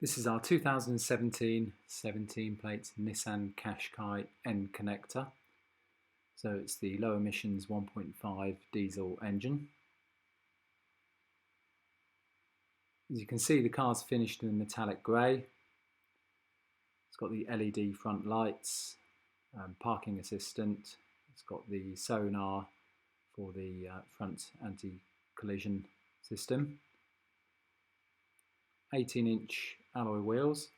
This is our 2017 17 plate Nissan Qashqai N-Connecta. So it's the low emissions 1.5 diesel engine. As you can see, the car's finished in metallic grey. It's got the LED front lights, parking assistant. It's got the Sonar for the front anti-collision system. 18-inch alloy wheels.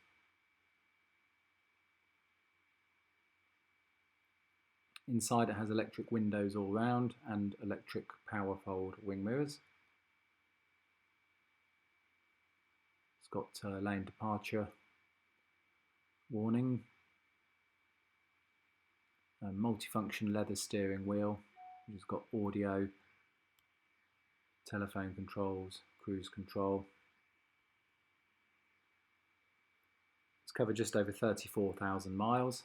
Inside it has electric windows all round and electric power fold wing mirrors. It's got lane departure warning, a multifunction leather steering wheel, which has got audio, telephone controls, cruise control. It's covered just over 34,000 miles.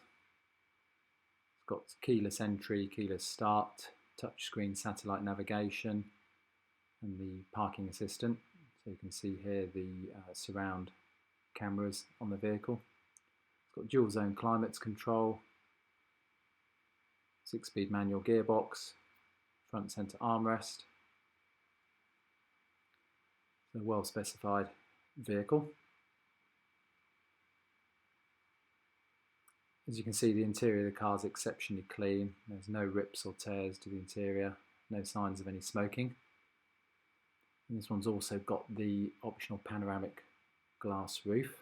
It's got keyless entry, keyless start, touchscreen satellite navigation, and the parking assistant. So you can see here the surround cameras on the vehicle. It's got dual zone climate control, 6-speed manual gearbox, front center armrest. It's a well specified vehicle. As you can see, the interior of the car is exceptionally clean. There's no rips or tears to the interior, no signs of any smoking. And this one's also got the optional panoramic glass roof.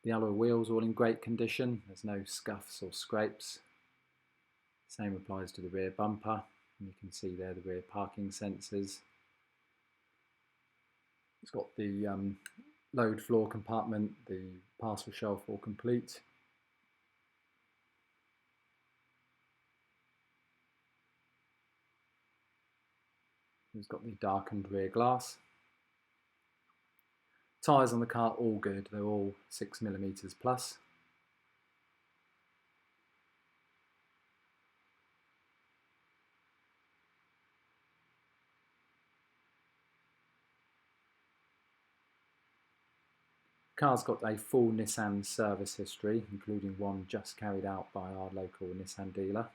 The alloy wheels are all in great condition. There's no scuffs or scrapes. Same applies to the rear bumper. And you can see there the rear parking sensors. It's got the load floor compartment, the parcel shelf all complete. It's got the darkened rear glass. Tyres on the car all good, they're all 6mm plus. The car's got a full Nissan service history, including one just carried out by our local Nissan dealer.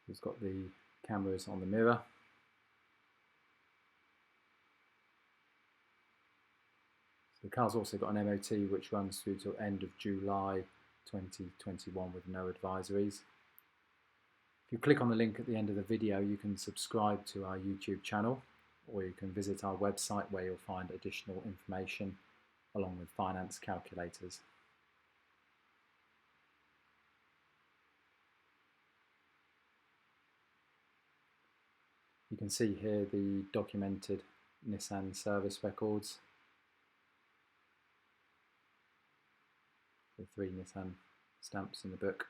It's got the cameras on the mirror. The car's also got an MOT which runs through till end of July 2021 with no advisories. If you click on the link at the end of the video, you can subscribe to our YouTube channel, or you can visit our website where you'll find additional information along with finance calculators. You can see here the documented Nissan service records. The 3 Nissan stamps in the book.